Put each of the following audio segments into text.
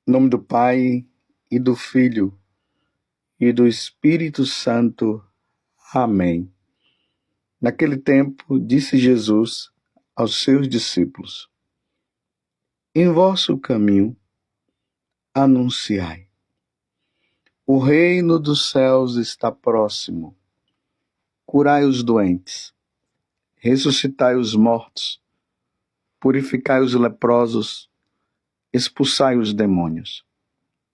Em nome do Pai, e do Filho, e do Espírito Santo. Amém. Naquele tempo, disse Jesus aos seus discípulos: Em vosso caminho, anunciai. O reino dos céus está próximo. Curai os doentes, ressuscitai os mortos, purificai os leprosos, expulsai os demônios.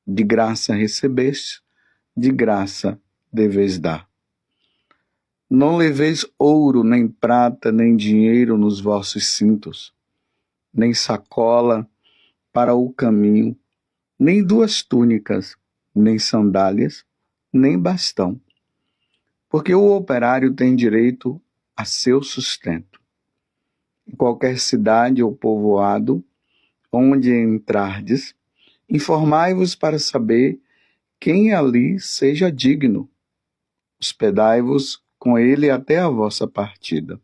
De graça recebeste, de graça deveis dar. Não leveis ouro, nem prata, nem dinheiro nos vossos cintos, nem sacola para o caminho, nem 2 túnicas, nem sandálias, nem bastão, porque o operário tem direito a seu sustento. Em qualquer cidade ou povoado, onde entrardes, informai-vos para saber quem ali seja digno. Hospedai-vos com ele até a vossa partida.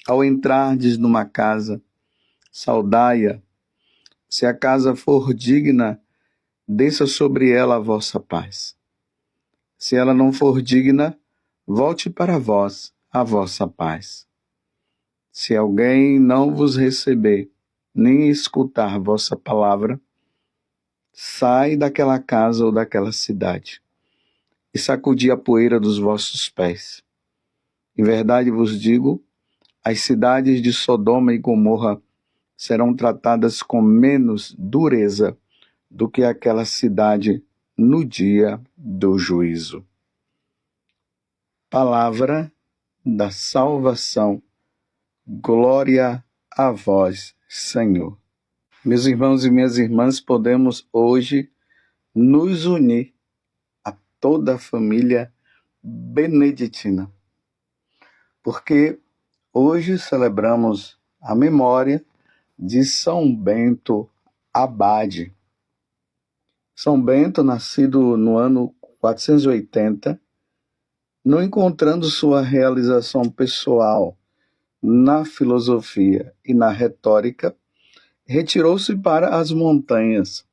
Ao entrardes numa casa, saudai-a. Se a casa for digna, desça sobre ela a vossa paz. Se ela não for digna, volte para vós a vossa paz. Se alguém não vos receber, nem escutar vossa palavra, sai daquela casa ou daquela cidade e sacudi a poeira dos vossos pés. Em verdade vos digo, as cidades de Sodoma e Gomorra serão tratadas com menos dureza do que aquela cidade no dia do juízo. Palavra da salvação. Glória a vós, Senhor. Meus irmãos e minhas irmãs, podemos hoje nos unir a toda a família beneditina, porque hoje celebramos a memória de São Bento Abade. São Bento, nascido no ano 480, não encontrando sua realização pessoal na filosofia e na retórica, retirou-se para as montanhas,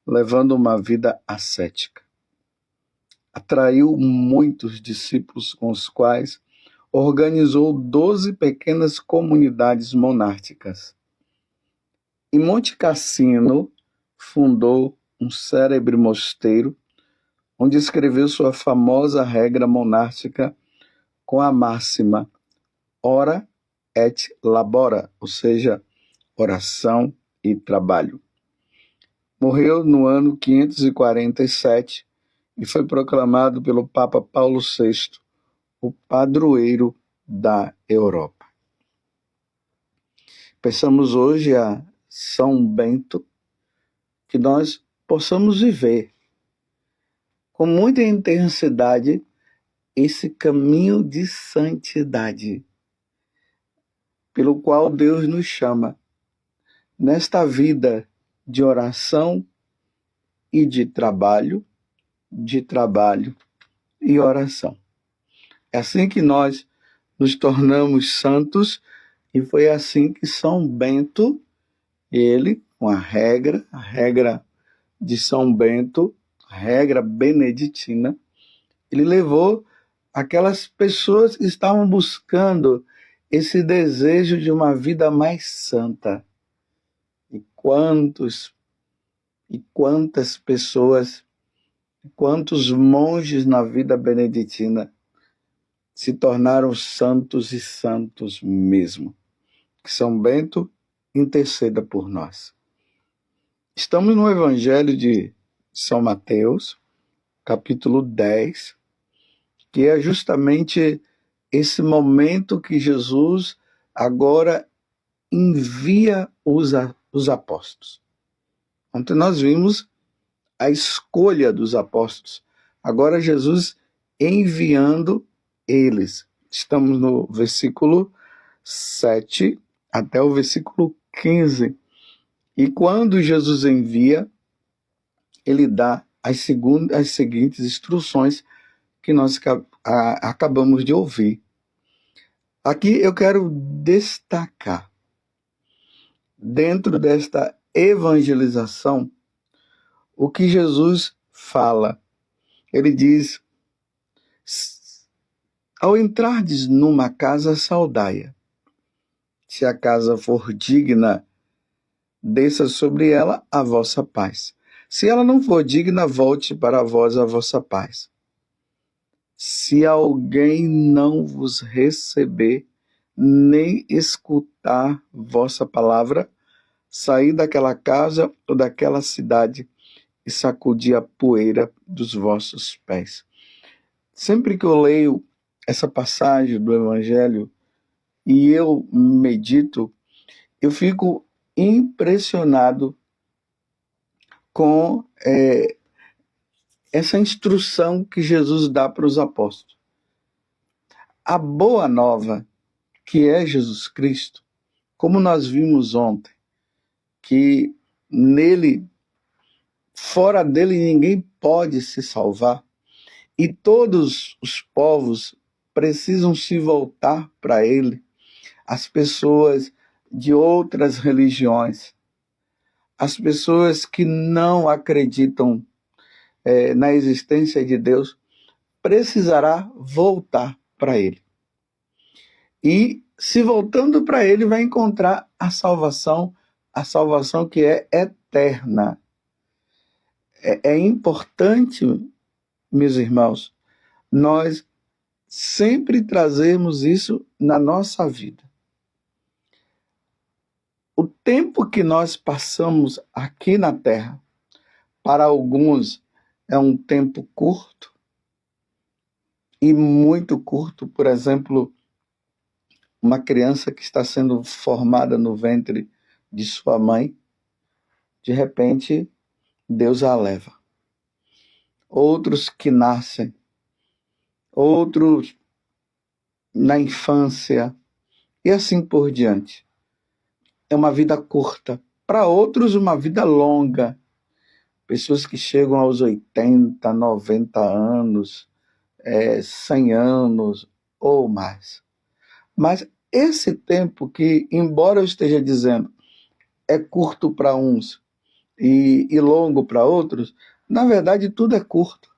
levando uma vida ascética. Atraiu muitos discípulos com os quais organizou 12 pequenas comunidades monásticas. Em Monte Cassino, fundou um célebre mosteiro, onde escreveu sua famosa regra monástica com a máxima ora et labora, ou seja, oração e trabalho. Morreu no ano 547 e foi proclamado pelo Papa Paulo VI o padroeiro da Europa. Pensamos hoje a São Bento, que nós possamos viver com muita intensidade esse caminho de santidade, pelo qual Deus nos chama, nesta vida de oração e de trabalho e oração. É assim que nós nos tornamos santos, e foi assim que São Bento, ele, com a regra de São Bento, a regra beneditina, ele levou aquelas pessoas que estavam buscando esse desejo de uma vida mais santa. E quantas pessoas, quantos monges na vida beneditina se tornaram santos e santos mesmo. Que São Bento interceda por nós. Estamos no Evangelho de São Mateus, capítulo 10, que é justamente esse momento que Jesus agora envia os apóstolos. Ontem nós vimos a escolha dos apóstolos. Agora Jesus enviando eles. Estamos no versículo 7 até o versículo 15. E quando Jesus envia, ele dá as seguintes instruções que nós acabamos de ouvir. Aqui eu quero destacar, dentro desta evangelização, o que Jesus fala. Ele diz: ao entrardes numa casa, saudai-a. Se a casa for digna, desça sobre ela a vossa paz. Se ela não for digna, volte para vós a vossa paz. Se alguém não vos receber, nem escutar vossa palavra, saí daquela casa ou daquela cidade e sacudi a poeira dos vossos pés. Sempre que eu leio essa passagem do Evangelho e eu medito, eu fico impressionado com essa instrução que Jesus dá para os apóstolos. A boa nova, que é Jesus Cristo, como nós vimos ontem, que nele, fora dele, ninguém pode se salvar, e todos os povos precisam se voltar para ele, as pessoas de outras religiões, as pessoas que não acreditam na existência de Deus, precisará voltar para ele. E se voltando para ele, vai encontrar a salvação que é eterna. É importante, meus irmãos, nós sempre trazermos isso na nossa vida. O tempo que nós passamos aqui na Terra, para alguns é um tempo curto, e muito curto. Por exemplo, uma criança que está sendo formada no ventre de sua mãe, de repente, Deus a leva. Outros que nascem, outros na infância, e assim por diante. É uma vida curta. Para outros, uma vida longa. Pessoas que chegam aos 80, 90 anos, 100 anos ou mais. Mas esse tempo que, embora eu esteja dizendo, é curto para uns e longo para outros, na verdade tudo é curto.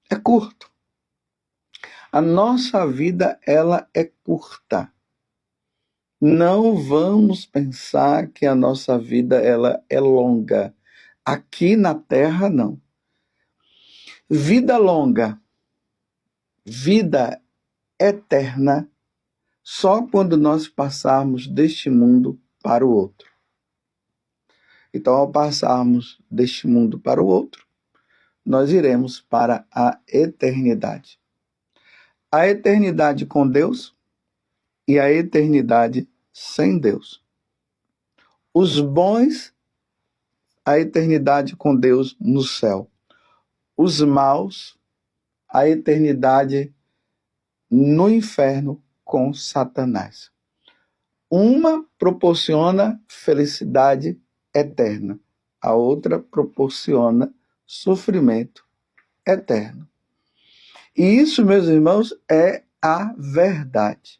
É curto. A nossa vida, ela é curta. Não vamos pensar que a nossa vida ela é longa. Aqui na Terra, não. Vida longa, vida eterna, só quando nós passarmos deste mundo para o outro. Então, ao passarmos deste mundo para o outro, nós iremos para a eternidade. A eternidade com Deus e a eternidade sem Deus. Os bons, a eternidade com Deus no céu. Os maus, a eternidade no inferno com Satanás. Uma proporciona felicidade eterna, a outra proporciona sofrimento eterno. E isso, meus irmãos, é a verdade.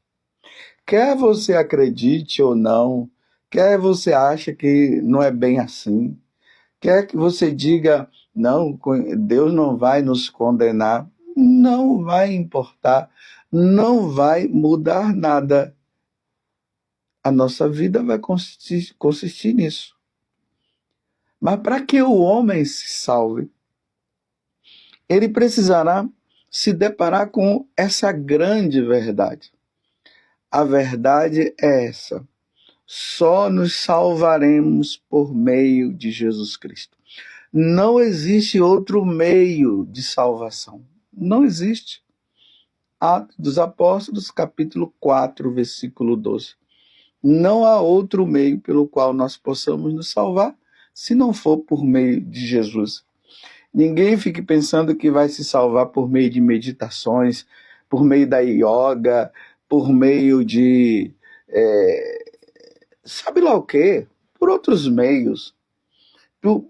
Quer você acredite ou não, quer você ache que não é bem assim, quer que você diga, não, Deus não vai nos condenar, não vai importar, não vai mudar nada. A nossa vida vai consistir nisso. Mas para que o homem se salve, ele precisará se deparar com essa grande verdade. A verdade é essa: só nos salvaremos por meio de Jesus Cristo. Não existe outro meio de salvação. Não existe. Atos dos Apóstolos, capítulo 4, versículo 12. Não há outro meio pelo qual nós possamos nos salvar, se não for por meio de Jesus. Ninguém fique pensando que vai se salvar por meio de meditações, por meio da yoga, por meio de sabe lá o quê? Por outros meios,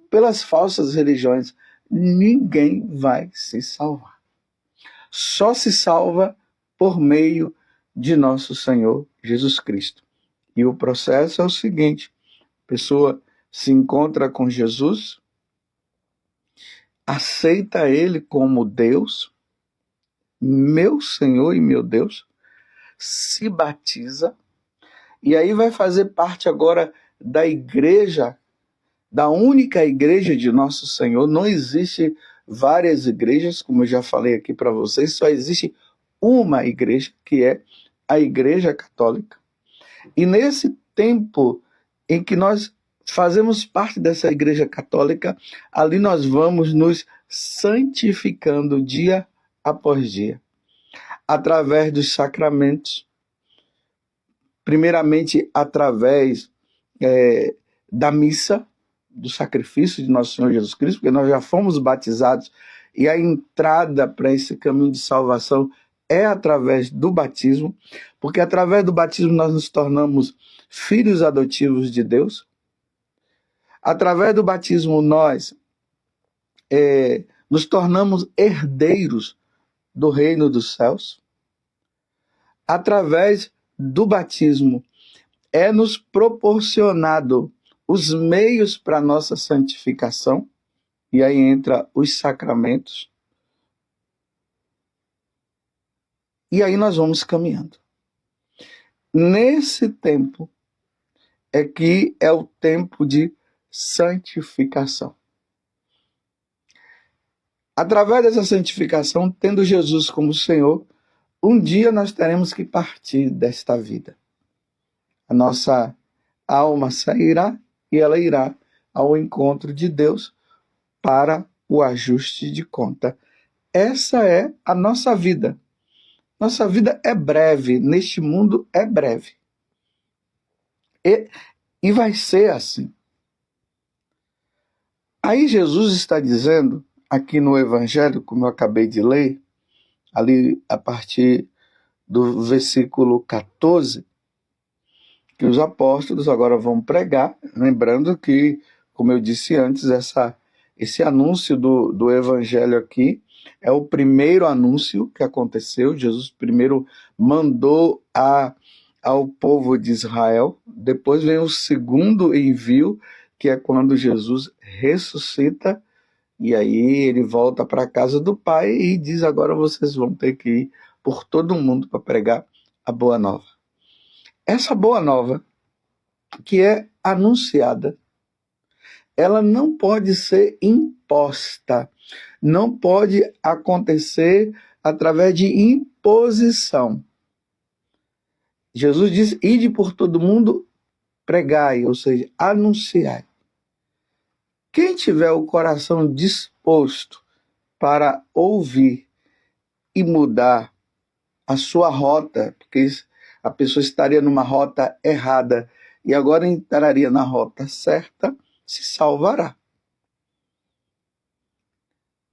pelas falsas religiões. Ninguém vai se salvar. Só se salva por meio de nosso Senhor Jesus Cristo. E o processo é o seguinte: a pessoa se encontra com Jesus, aceita ele como Deus, meu Senhor e meu Deus, se batiza, e aí vai fazer parte agora da igreja, da única igreja de nosso Senhor. Não existe várias igrejas, como eu já falei aqui para vocês, só existe uma igreja, que é a Igreja Católica. E nesse tempo em que nós fazemos parte dessa Igreja Católica, ali nós vamos nos santificando dia após dia, através dos sacramentos, primeiramente através da missa, do sacrifício de nosso Senhor Jesus Cristo, porque nós já fomos batizados e a entrada para esse caminho de salvação é através do batismo, porque através do batismo nós nos tornamos filhos adotivos de Deus. Através do batismo nós nos tornamos herdeiros do reino dos céus. Através do batismo é-nos proporcionado os meios para a nossa santificação, e aí entra os sacramentos, e aí nós vamos caminhando. Nesse tempo é que é o tempo de santificação. Através dessa santificação, tendo Jesus como Senhor, um dia nós teremos que partir desta vida. A nossa alma sairá e ela irá ao encontro de Deus para o ajuste de conta. Essa é a nossa vida. Nossa vida é breve, neste mundo é breve. E vai ser assim. Aí Jesus está dizendo, aqui no Evangelho, como eu acabei de ler, ali a partir do versículo 14, que os apóstolos agora vão pregar, lembrando que, como eu disse antes, esse anúncio do Evangelho aqui é o primeiro anúncio que aconteceu. Jesus primeiro mandou ao povo de Israel, depois vem o segundo envio, que é quando Jesus ressuscita, e aí ele volta para a casa do Pai e diz: agora vocês vão ter que ir por todo mundo para pregar a boa nova. Essa boa nova, que é anunciada, ela não pode ser imposta, não pode acontecer através de imposição. Jesus diz: ide por todo mundo, pregai, ou seja, anunciai. Quem tiver o coração disposto para ouvir e mudar a sua rota, porque a pessoa estaria numa rota errada e agora entraria na rota certa, se salvará.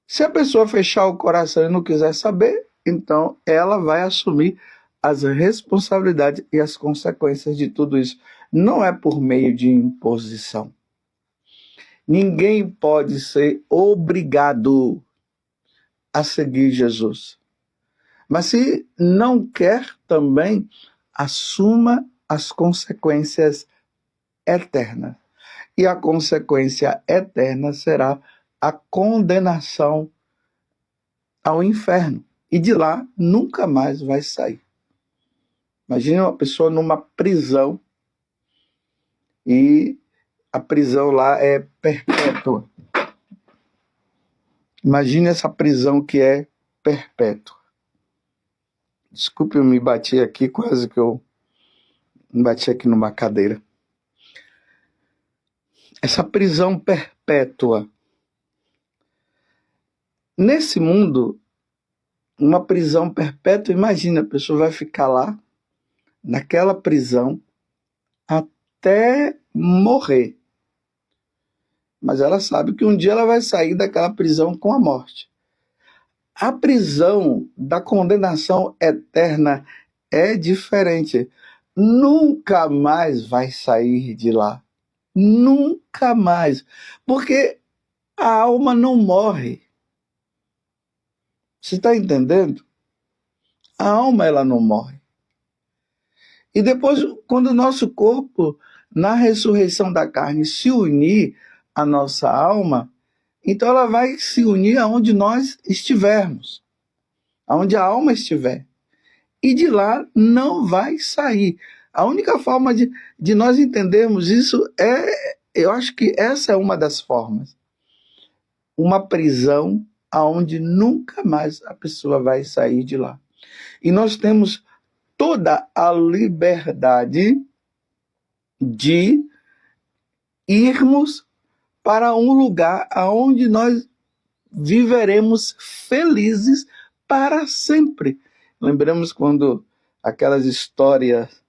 Se a pessoa fechar o coração e não quiser saber, então ela vai assumir as responsabilidades e as consequências de tudo isso. Não é por meio de imposição. Ninguém pode ser obrigado a seguir Jesus. Mas se não quer também, assuma as consequências eternas. E a consequência eterna será a condenação ao inferno. E de lá nunca mais vai sair. Imagine uma pessoa numa prisão e a prisão lá é perpétua. Imagine essa prisão que é perpétua. Desculpe, eu me bati aqui, quase que eu me bati aqui numa cadeira. Essa prisão perpétua. Nesse mundo, uma prisão perpétua, imagina, a pessoa vai ficar lá, naquela prisão, até morrer. Mas ela sabe que um dia ela vai sair daquela prisão com a morte. A prisão da condenação eterna é diferente. Nunca mais vai sair de lá. Nunca mais. Porque a alma não morre. Você está entendendo? A alma, ela não morre. E depois, quando o nosso corpo, na ressurreição da carne, se unir à nossa alma, Então ela vai se unir aonde nós estivermos, aonde a alma estiver. E de lá não vai sair. A única forma de nós entendermos isso eu acho que essa é uma das formas. Uma prisão aonde nunca mais a pessoa vai sair de lá. E nós temos toda a liberdade de irmos para um lugar aonde nós viveremos felizes para sempre. Lembramos quando aquelas histórias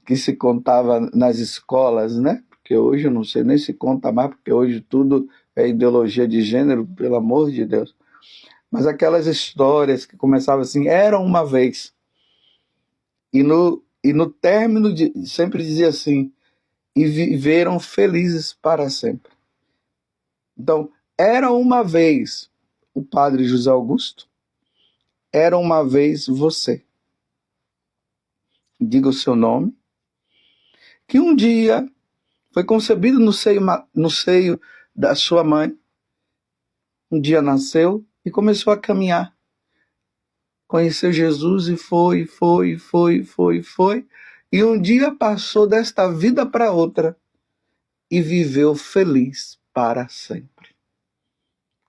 que se contava nas escolas, né? Porque hoje eu não sei nem se conta mais, porque hoje tudo é ideologia de gênero, pelo amor de Deus. Mas aquelas histórias que começavam assim, era uma vez. E no término sempre dizia assim, e viveram felizes para sempre. Então, era uma vez o padre José Augusto, era uma vez você. Diga o seu nome, que um dia foi concebido no seio da sua mãe, um dia nasceu e começou a caminhar. Conheceu Jesus e foi. E um dia passou desta vida para outra e viveu feliz para sempre.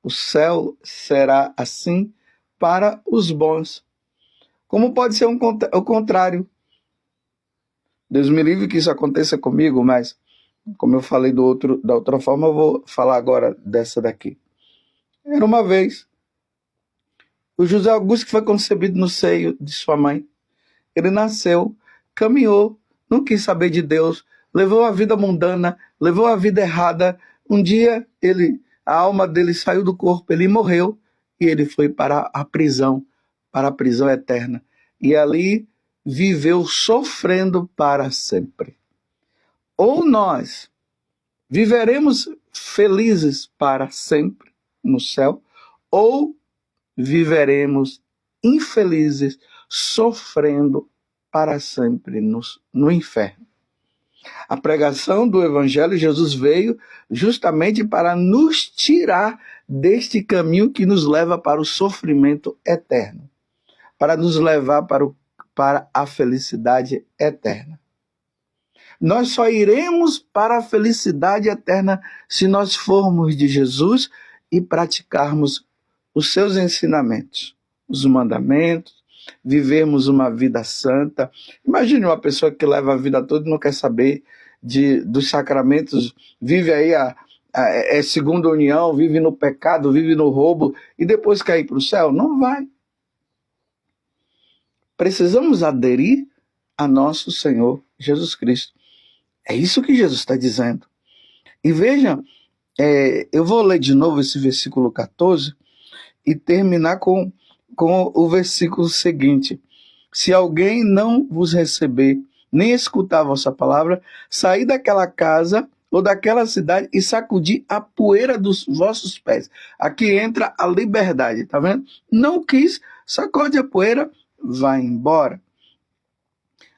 O céu será assim para os bons. Como pode ser o contrário? Deus me livre que isso aconteça comigo, mas como eu falei da outra forma, eu vou falar agora dessa daqui. Era uma vez o José Augusto, que foi concebido no seio de sua mãe. Ele nasceu, caminhou, não quis saber de Deus, levou a vida mundana, levou a vida errada. Um dia a alma dele saiu do corpo, ele morreu e ele foi para a prisão eterna. E ali viveu sofrendo para sempre. Ou nós viveremos felizes para sempre no céu, ou viveremos infelizes, sofrendo para sempre no inferno. A pregação do Evangelho, Jesus veio justamente para nos tirar deste caminho que nos leva para o sofrimento eterno, para nos levar para a felicidade eterna. Nós só iremos para a felicidade eterna se nós formos de Jesus e praticarmos os seus ensinamentos, os mandamentos, vivermos uma vida santa. Imagine uma pessoa que leva a vida toda e não quer saber dos sacramentos, vive aí é segunda união, vive no pecado, vive no roubo e depois quer ir para o céu? Não vai. Precisamos aderir a nosso Senhor Jesus Cristo. É isso que Jesus está dizendo. E veja, eu vou ler de novo esse versículo 14 e terminar com o versículo seguinte. Se alguém não vos receber, nem escutar a vossa palavra, saí daquela casa ou daquela cidade e sacudir a poeira dos vossos pés. Aqui entra a liberdade, tá vendo? Não quis, sacode a poeira, vai embora.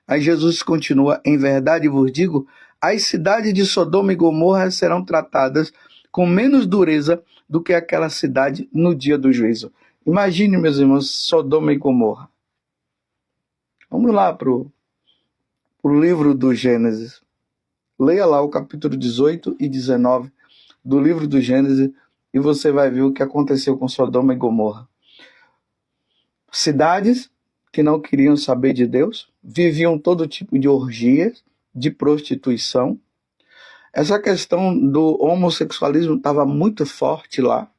Aí Jesus continua, em verdade vos digo, as cidades de Sodoma e Gomorra serão tratadas com menos dureza do que aquela cidade no dia do juízo. Imagine, meus irmãos, Sodoma e Gomorra. Vamos lá para o livro do Gênesis. Leia lá o capítulo 18 e 19 do livro do Gênesis e você vai ver o que aconteceu com Sodoma e Gomorra. Cidades que não queriam saber de Deus, viviam todo tipo de orgias, de prostituição. Essa questão do homossexualismo estava muito forte lá.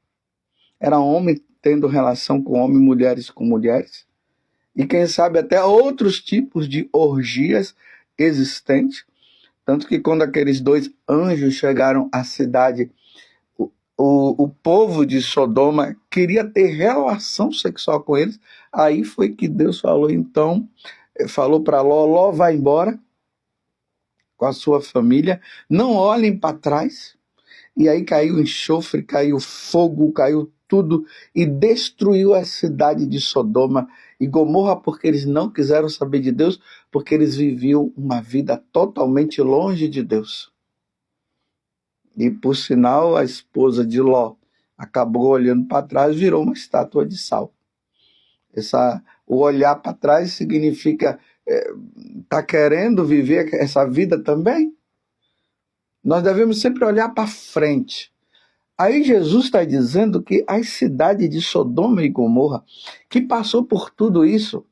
Era homem tendo relação com homem, mulheres com mulheres. E quem sabe até outros tipos de orgias existentes. Tanto que quando aqueles dois anjos chegaram à cidade, o povo de Sodoma queria ter relação sexual com eles. Aí foi que Deus falou, então, falou para Ló, vai embora com a sua família, não olhem para trás. E aí caiu enxofre, caiu fogo, caiu tudo e destruiu a cidade de Sodoma e Gomorra, porque eles não quiseram saber de Deus, porque eles viviam uma vida totalmente longe de Deus. E, por sinal, a esposa de Ló acabou olhando para trás e virou uma estátua de sal. O olhar para trás significa tá querendo viver essa vida também? Nós devemos sempre olhar para frente. Aí Jesus está dizendo que as cidades de Sodoma e Gomorra, que passou por tudo isso,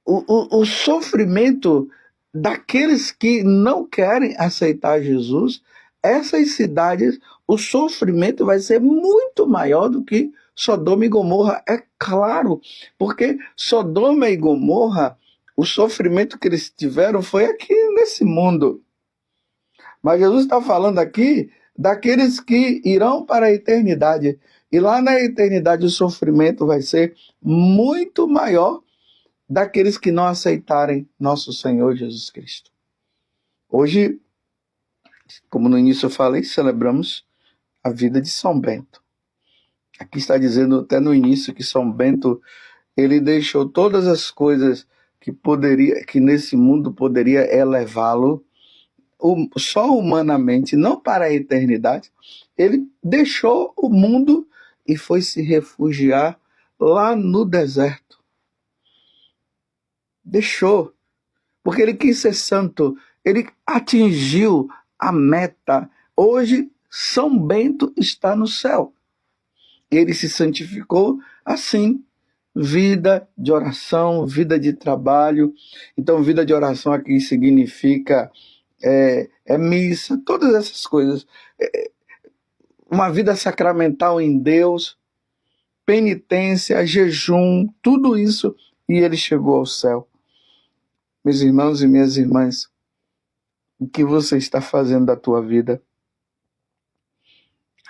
o sofrimento daqueles que não querem aceitar Jesus, essas cidades, o sofrimento vai ser muito maior do que Sodoma e Gomorra, é claro, porque Sodoma e Gomorra, o sofrimento que eles tiveram foi aqui nesse mundo. Mas Jesus está falando aqui daqueles que irão para a eternidade. E lá na eternidade o sofrimento vai ser muito maior daqueles que não aceitarem nosso Senhor Jesus Cristo. Hoje, como no início eu falei, celebramos a vida de São Bento. Aqui está dizendo até no início que São Bento, ele deixou todas as coisas que nesse mundo poderia elevá-lo, só humanamente, não para a eternidade. Ele deixou o mundo e foi se refugiar lá no deserto. Deixou, porque ele quis ser santo, ele atingiu a meta. Hoje, São Bento está no céu. Ele se santificou assim, vida de oração, vida de trabalho. Então, vida de oração aqui significa missa, todas essas coisas. Uma vida sacramental em Deus, penitência, jejum, tudo isso, e ele chegou ao céu. Meus irmãos e minhas irmãs, o que você está fazendo da tua vida?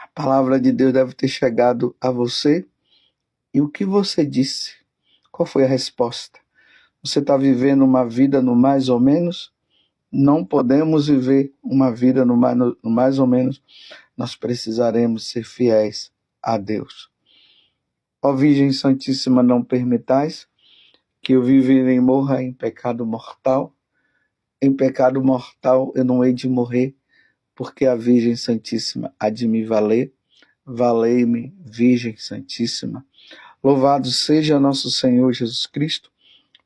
A palavra de Deus deve ter chegado a você. E o que você disse? Qual foi a resposta? Você está vivendo uma vida no mais ou menos? Não podemos viver uma vida no mais ou menos. Nós precisaremos ser fiéis a Deus. Ó Virgem Santíssima, não permitais que eu viva e nem morra em pecado mortal. Em pecado mortal eu não hei de morrer, porque a Virgem Santíssima há de me valer. Valei-me, Virgem Santíssima. Louvado seja nosso Senhor Jesus Cristo,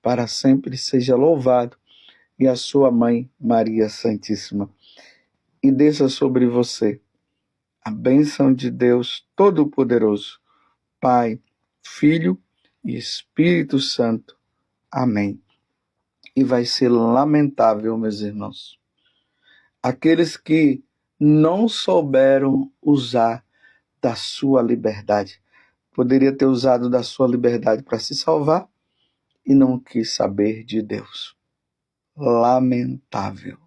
para sempre seja louvado, e a sua mãe, Maria Santíssima. E desça sobre você a bênção de Deus Todo-Poderoso, Pai, Filho e Espírito Santo. Amém. E vai ser lamentável, meus irmãos, aqueles que não souberam usar da sua liberdade. Poderia ter usado da sua liberdade para se salvar e não quis saber de Deus. Lamentável.